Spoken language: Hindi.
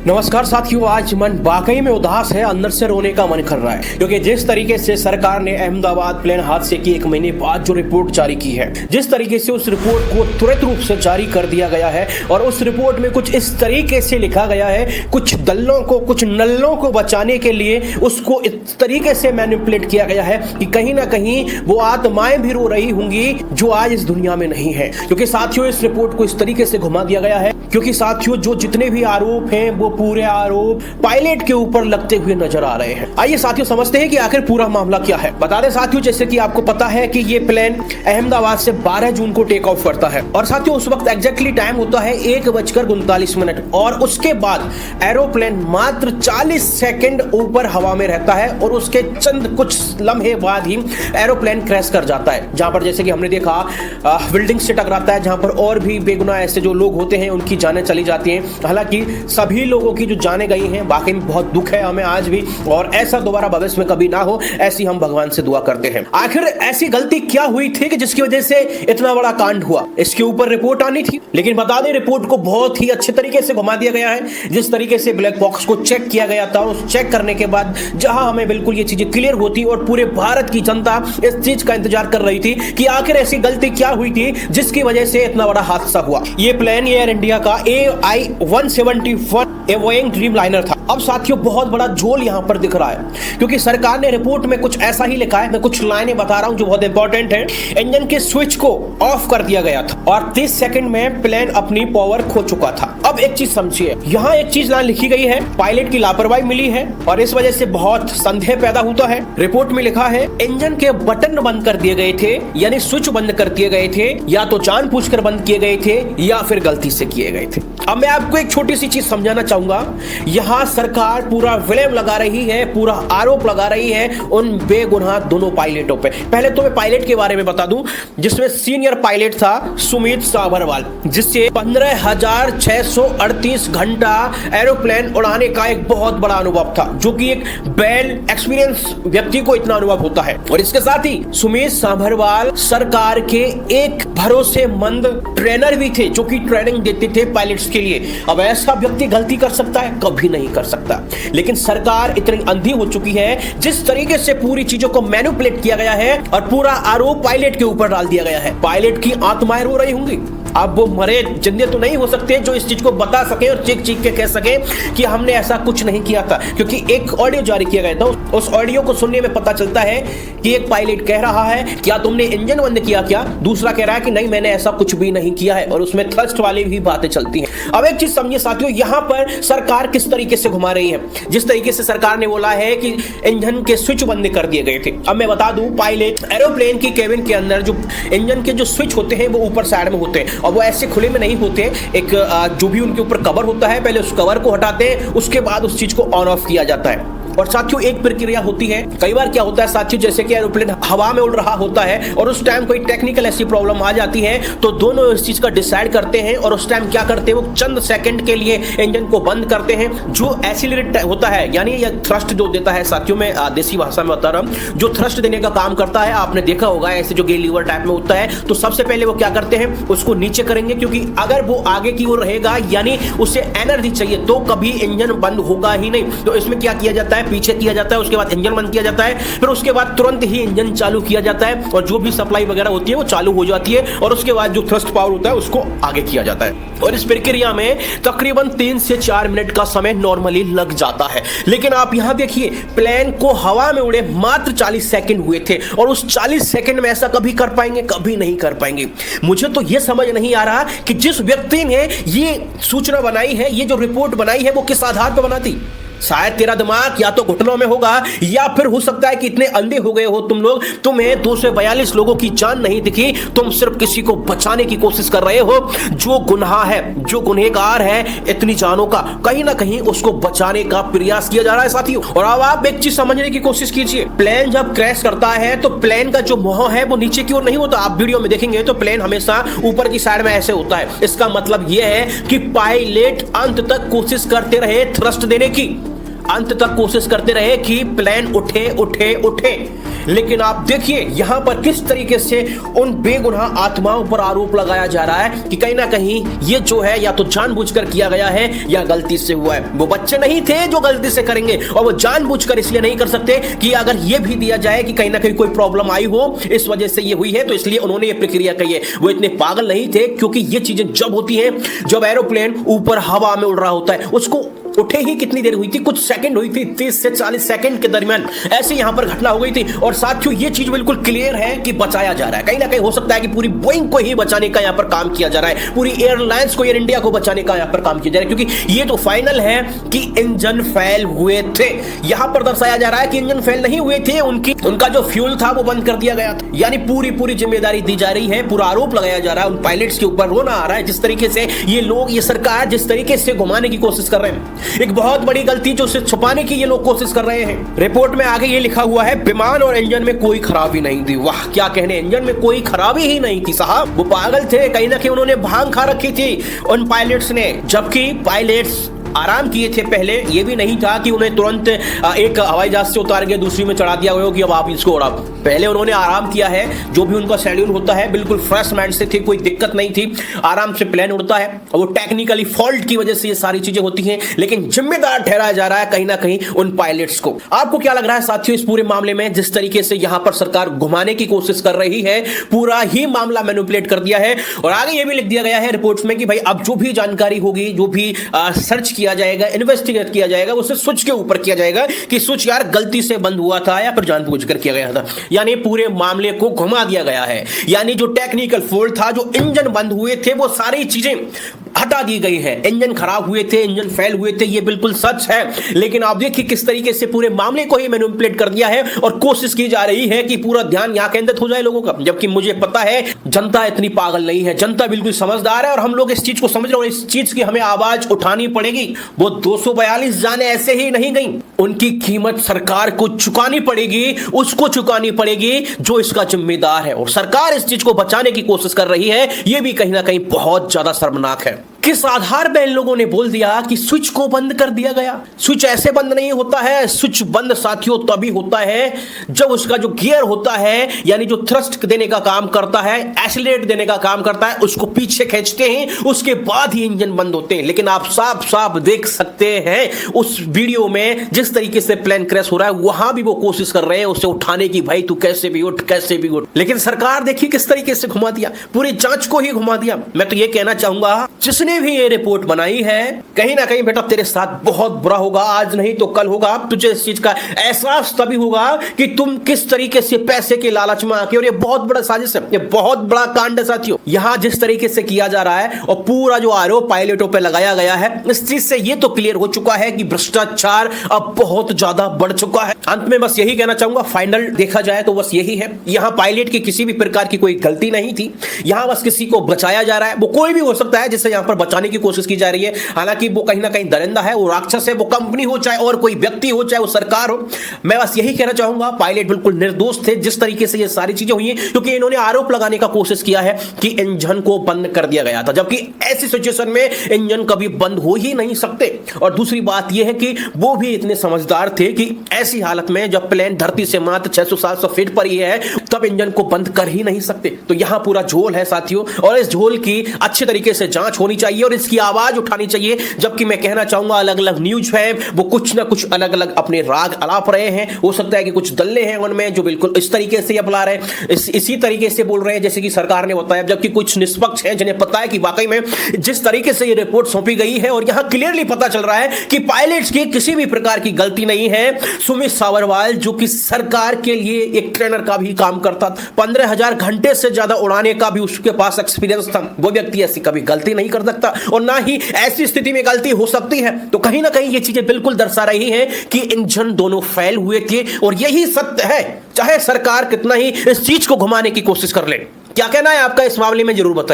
नमस्कार साथियों, आज मन वाकई में उदास है, अंदर से रोने का मन कर रहा है क्योंकि जिस तरीके से सरकार ने अहमदाबाद प्लेन हादसे की 1 महीने बाद जो रिपोर्ट जारी की है, जिस तरीके से उस रिपोर्ट को त्वरित रूप से जारी कर दिया गया है और उस रिपोर्ट में कुछ इस तरीके से लिखा गया है, कुछ दल्लों को, कुछ नल्लों को बचाने के लिए उसको इस तरीके से मैनिपुलेट किया गया है कि कहीं ना कहीं वो आत्माएं भी रो रही होंगी जो आज इस दुनिया में नहीं है। क्योंकि साथियों इस रिपोर्ट को इस तरीके से घुमा दिया गया है क्योंकि साथियों जो जितने भी आरोप हैं वो पूरे आरोप पायलट के ऊपर लगते हुए नजर आ रहे हैं। आइए साथियों समझते हैं कि आखिर पूरा मामला क्या है। बता दें साथियों, जैसे कि आपको पता है कि ये प्लेन अहमदाबाद से 12 जून को टेक ऑफ करता है और साथियों उस वक्त एग्जैक्टली टाइम होता है 1:39 और उसके बाद एरोप्लेन मात्र 40 सेकंड ऊपर हवा में रहता है और उसके चंद कुछ लम्हे बाद ही एरोप्लेन क्रैश कर जाता है, जहां पर जैसे कि हमने देखा बिल्डिंग से टकराता है, जहां पर और भी बेगुनाह ऐसे जो लोग होते हैं उनकी जानें चली जाती हैं। हालांकि सभी लोगों की जो जाने गई हैं वाकई में बहुत दुख है हमें आज भी, और ऐसा दोबारा भविष्य में कभी ना हो ऐसी हम भगवान से दुआ करते हैं। आखिर ऐसी गलती क्या हुई थी कि जिसकी वजह से इतना बड़ा कांड हुआ? इसके ऊपर रिपोर्ट आनी थी, लेकिन बता दें रिपोर्ट को बहुत ही अच्छे तरीके से घुमा दिया गया है। जिस तरीके से ब्लैक बॉक्स को चेक किया गया था, उस चेक करने के बाद जहां हमें बिल्कुल ये चीजें क्लियर होती और पूरे भारत की जनता इस चीज का इंतजार कर रही थी कि आखिर ऐसी गलती क्या हुई थी जिसकी वजह से इतना बड़ा हादसा हुआ। ये प्लेन एयर इंडिया का AI-171 बोइंग ड्रीमलाइनर था। अब साथियों बहुत बड़ा झोल यहां पर दिख रहा है क्योंकि सरकार ने रिपोर्ट में कुछ ऐसा ही लिखा है। मैं कुछ लाइनें बता रहा हूं जो बहुत इंपॉर्टेंट है। इंजन के स्विच को ऑफ कर दिया गया था और 30 सेकंड में प्लेन अपनी पावर खो चुका था। अब एक चीज समझिए, यहां एक चीज लाइन लिखी गई है, पायलट की लापरवाही मिली है और इस वजह से बहुत संदेह पैदा होता है। रिपोर्ट में लिखा है इंजन के बटन बंद कर दिए गए थे, यानी स्विच बंद कर दिए गए थे, या तो जानबूझकर बंद किए गए थे या फिर गलती से किए गए थे। अब मैं आपको एक छोटी सी चीज समझाना चाहूंगा। यहां सरकार पूरा ब्लेम लगा रही है, पूरा आरोप लगा रही है उन बेगुनाह दोनों पायलटों पे। पहले तो मैं पायलट के बारे में बता दूं, जिसमें सीनियर पायलट था सुमित साभरवाल, जिससे 15,638 घंटा एरोप्लेन उड़ाने का एक बहुत बड़ा अनुभव था, जो कि एक वेल एक्सपीरियंस व्यक्ति को इतना अनुभव होता है। और इसके साथ ही सुमित साभरवाल सरकार के एक भरोसेमंद ट्रेनर भी थे, जो कि ट्रेनिंग देते थे पायलट्स के लिए। अब ऐसा व्यक्ति गलती कर सकता है? कभी नहीं कर सकता। लेकिन सरकार इतनी अंधी हो चुकी है, जिस तरीके से पूरी चीजों को मैनिपुलेट किया गया है और पूरा आरोप पायलट के ऊपर डाल दिया गया है। पायलट की आत्माएं रो रही होंगी। अब वो मरे जिंदे तो नहीं हो सकते जो इस चीज को बता सके और चीख चीख के कह सके कि हमने ऐसा कुछ नहीं किया था, क्योंकि एक ऑडियो जारी किया गया था। उस ऑडियो को सुनने में पता चलता है कि एक पायलट कह रहा है, क्या तुमने इंजन बंद किया क्या? दूसरा कह रहा है कि नहीं, मैंने ऐसा कुछ भी नहीं किया है, और उसमें थ्रस्ट वाली भी बातें चलती हैं। अब एक चीज समझिए साथियों, यहां पर सरकार किस तरीके से घुमा रही है। जिस तरीके से सरकार ने बोला है कि इंजन के स्विच बंद कर दिए गए थे। अब मैं बता दूं, पायलट एरोप्लेन की केबिन के अंदर जो इंजन के जो स्विच होते हैं वो ऊपर साइड में होते हैं और वो ऐसे खुले में नहीं होते। एक जो भी उनके ऊपर कवर होता है, पहले उस कवर को हटाते हैं, उसके बाद उस चीज को ऑन ऑफ किया जाता है। और साथियों एक प्रक्रिया होती है। कई बार क्या होता है साथियों, जैसे कि एरोप्लेन हवा में उड़ रहा होता है और उस टाइम कोई टेक्निकल ऐसी प्रॉब्लम आ जाती है, तो दोनों इस चीज का डिसाइड करते हैं और उस टाइम क्या करते हैं, वो चंद सेकंड के लिए इंजन को बंद करते हैं। जो एक्सीलरेट होता है, यानी ये थ्रस्ट जो देता है साथियों, मैं देसी भाषा में बता रहा हूं, जो थ्रस्ट देने का काम करता है, आपने देखा होगा ऐसे जो गेल लीवर टाइप में होता है, तो सबसे पहले वो क्या करते हैं, उसको नीचे करेंगे, क्योंकि अगर वो आगे की ओर रहेगा यानी उसे एनर्जी चाहिए, तो कभी इंजन बंद होगा ही नहीं। तो इसमें क्या किया जाता है, पीछे किया जाता है, उसके बाद इंजन बंद किया जाता है, फिर उसके बाद तुरंत ही इंजन चालू किया जाता है और जो भी सप्लाई वगैरह होती है वो चालू हो जाती है और उसके बाद जो थ्रस्ट पावर होता है उसको आगे किया जाता है। और इस प्रक्रिया में तकरीबन 3 से 4 मिनट का समय नॉर्मली लग जाता है। लेकिन आप यहां देखिए, प्लेन को हवा में उड़े मात्र 40 सेकंड हुए थे और उस 40 सेकंड में ऐसा कभी कर पाएंगे? कभी नहीं कर पाएंगे। मुझे तो यह समझ नहीं आ रहा कि जिस व्यक्ति ने ये सूचना बनाई है, ये जो रिपोर्ट बनाई है, वो किस आधार पर बनाती। शायद तेरा दिमाग या तो घुटनों में होगा या फिर हो सकता है कि इतने अंधे हो गए हो तुम लोग, तुम्हें 242 लोगों की जान नहीं दिखी, तुम सिर्फ किसी को बचाने की कोशिश कर रहे हो। जो गुनाह है, जो गुनहगार है इतनी जानों का, कहीं ना कहीं उसको बचाने का प्रयास किया जा रहा है साथियों। और अब आप एक चीज समझने की कोशिश कीजिए, प्लेन जब क्रैश करता है तो प्लेन का जो मुंह है वो नीचे की ओर नहीं होता। आप वीडियो में देखेंगे तो प्लेन हमेशा ऊपर की साइड में ऐसे होता है। इसका मतलब यह है कि पायलट अंत तक कोशिश करते रहे थ्रस्ट देने की। अंत तक कोशिश करते रहे कि प्लेन उठे उठे उठे, लेकिन आप देखिए यहां पर किस तरीके से उन बेगुनाह आत्माओं पर आरोप लगाया जा रहा है कि कहीं ना कहीं ये जो है या तो जानबूझकर किया गया है या गलती से हुआ है। वो बच्चे नहीं थे जो गलती से करेंगे, और वो जानबूझकर इसलिए नहीं कर सकते कि अगर ये भी दिया जाए कि कहीं ना कहीं कोई प्रॉब्लम आई हो, इस वजह से ये हुई है, तो इसलिए उन्होंने ये प्रक्रिया कही है। वो इतने पागल नहीं थे, क्योंकि ये चीजें जब होती हैं, जब एरोप्लेन ऊपर हवा में उड़ रहा होता है, उसको उठे ही कितनी देर हुई थी, कुछ सेकंड हुई थी, 30 से 40 सेकंड के दरमियान ऐसे यहां पर घटना हो गई थी। और साथियों ये चीज बिल्कुल क्लियर है कि बचाया जा रहा है, कहीं ना कहीं हो सकता है कि पूरी बोइंग को ही बचाने का यहां पर काम किया जा रहा है, पूरी एयरलाइंस को, एयर इंडिया को बचाने का यहां पर काम किया जा रहा है, क्योंकि ये तो फाइनल है कि इंजन फेल हुए थे। यहां पर दर्शाया जा रहा है कि इंजन फेल नहीं हुए थे, उनका जो फ्यूल था वो बंद कर दिया गया था। यानी पूरी जिम्मेदारी दी जा रही है, पूरा आरोप लगाया जा रहा है उन पायलट्स के ऊपर। रोना आ रहा है जिस तरीके से ये लोग, ये सरकार जिस तरीके से घुमाने की कोशिश कर रहे हैं, एक बहुत बड़ी गलती जो उसे छुपाने की ये लोग कोशिश कर रहे हैं। रिपोर्ट में आगे ये लिखा हुआ है, विमान और इंजन में कोई खराबी नहीं थी। वाह क्या कहने, इंजन में कोई खराबी ही नहीं थी साहब। वो पागल थे, कहीं ना कहीं उन्होंने भांग खा रखी थी उन पायलट्स ने, जबकि पायलट्स आराम किए थे। पहले ये भी नहीं था कि उन्हें तुरंत एक हवाई जहाज से उतार के दूसरी में चढ़ा दिया गया कि अब आप इसको उड़ाओ। पहले उन्होंने आराम किया है, जो भी उनका शेड्यूल होता है बिल्कुल फ्रेश माइंड से थे, कोई दिक्कत नहीं थी, आराम से प्लेन उड़ता है। और वो टेक्निकली फॉल्ट की वजह से ये सारी चीजें होती हैं, लेकिन जिम्मेदार ठहराया जा रहा है कहीं ना कहीं उन पायलट्स को। आपको क्या लग रहा है साथियों इस पूरे मामले में, जिस तरीके से यहां पर सरकार घुमाने की कोशिश कर रही है, पूरा ही मामला मैनिपुलेट कर दिया है। और आगे ये भी लिख दिया गया है रिपोर्ट्स में कि भाई अब जो भी जानकारी होगी, जो भी सर्च किया जाएगा, इन्वेस्टिगेट किया जाएगा, उसे स्विच के ऊपर किया जाएगा कि स्विच यार गलती से बंद हुआ था या फिर जानबूझकर किया गया था। यानी पूरे मामले को घुमा दिया गया है। यानी जो टेक्निकल फॉल्ट था, जो इंजन बंद हुए थे, वो सारी चीजें हटा दी गई है। इंजन खराब हुए थे, इंजन फेल हुए थे, ये बिल्कुल सच है, लेकिन आप देखिए किस तरीके से पूरे मामले को ही मैनिपुलेट कर दिया है और कोशिश की जा रही है कि पूरा ध्यान यहां केंद्रित हो जाए लोगों का। जबकि मुझे पता है जनता इतनी पागल नहीं है, जनता बिल्कुल समझदार है और हम लोग इस चीज को समझ रहे हैं और इस चीज की हमें आवाज उठानी पड़ेगी। वो 242 जाने ऐसे ही नहीं गई, उनकी कीमत सरकार को चुकानी पड़ेगी, उसको चुकानी पड़ेगी जो इसका जिम्मेदार है। और सरकार इस चीज को बचाने की कोशिश कर रही है, यह भी कहीं ना कहीं बहुत ज्यादा शर्मनाक है। किस आधार पर इन लोगों ने बोल दिया कि स्विच को बंद कर दिया गया? स्विच ऐसे बंद नहीं होता है, स्विच बंद साथियों तभी होता है जब उसका जो गियर होता है, यानी जो थ्रस्ट देने का काम करता है, एक्सीलरेट देने का काम करता है, उसको पीछे खींचते हैं, उसके बाद ही इंजन बंद होते हैं। लेकिन आप साफ साफ देख सकते हैं उस वीडियो में जिस तरीके से प्लेन क्रैश हो रहा है, वहां भी वो कोशिश कर रहे हैं उसे उठाने की, भाई तू कैसे भी उठ, कैसे भी उठ। लेकिन सरकार देखिए किस तरीके से घुमा दिया, पूरी जांच को ही घुमा दिया। मैं तो ये कहना चाहूंगा जिसने भी ये रिपोर्ट बनाई है, कहीं ना कहीं बेटा तेरे साथ बहुत बुरा होगा, आज नहीं तो कल होगा। तुझे इस चीज का एहसास तभी होगा कि तुम किस तरीके से पैसे के लालच में आके, और ये बहुत बड़ा साजिश है, ये बहुत बड़ा कांड है साथियों। यहां जिस तरीके से किया जा रहा है और पूरा जो आरोप पायलटों पे लगाया गया है, इस चीज से ये तो क्लियर हो चुका है कि भ्रष्टाचार अब बहुत ज्यादा बढ़ चुका है। अंत में बस यही कहना चाहूंगा, फाइनल देखा जाए तो बस यही है, यहां पायलट की किसी भी प्रकार की कोई गलती नहीं थी, यहां बस किसी को बचाया जा रहा है। वो कोई भी हो सकता है जिससे यहां पर बचाने की कोशिश की जा रही है, हालांकि वो कहीं ना कहीं दरिंदा है, वो राक्षस है, वो कंपनी हो चाहे और कोई व्यक्ति हो, चाहे वो सरकार हो। मैं बस यही कहना चाहूंगा पायलट बिल्कुल निर्दोष थे जिस तरीके से ये सारी चीजें हुई हैं, क्योंकि इन्होंने आरोप लगाने का कोशिश किया है कि इंजन को बंद कर दिया गया था, जबकि ऐसी सिचुएशन में इंजन कभी बंद हो ही नहीं सकते। और दूसरी बात यह है कि वो भी इतने समझदार थे कि ऐसी हालत में जब प्लेन धरती से मात्र 600-700 फीट पर ही है, तब इंजन को बंद कर ही नहीं सकते। तो यहां पूरा झोल है साथियों, और इस झोल की अच्छे तरीके से जांच होनी चाहिए और इसकी आवाज उठानी चाहिए। जबकि मैं कहना चाहूंगा अलग अलग न्यूज है, वो कुछ ना कुछ अलग अलग अपने राग अलाप रहे हैं। हो सकता है कि कुछ दल्ले हैं उनमें जो बिल्कुल इस तरीके से अपना रहे हैं, इसी तरीके से बोल रहे हैं जैसे कि सरकार ने बताया, जबकि कुछ निष्पक्ष हैं जिन्हें पता है कि वाकई में जिस तरीके से ये रिपोर्ट सौंपी गई है, और यहां क्लियरली पता चल रहा है कि पायलट्स की किसी भी प्रकार की गलती नहीं है। सुमित साबरवाल जो कि सरकार के लिए एक ट्रेनर का भी काम करता था, 15,000 घंटे से ज्यादा उड़ाने का भी उसके पास एक्सपीरियंस था, वो व्यक्ति ऐसी कभी गलती नहीं कर सकता और ना ही ऐसी स्थिति में गलती हो सकती है। तो कहीं ना कहीं ये चीजें बिल्कुल दर्शा रही है कि इंजन दोनों फेल हुए थे, और यही सत्य है, चाहे सरकार कितना ही इस चीज को घुमाने की कोशिश कर ले। क्या कहना है आपका इस मामले में, जरूर बताइए।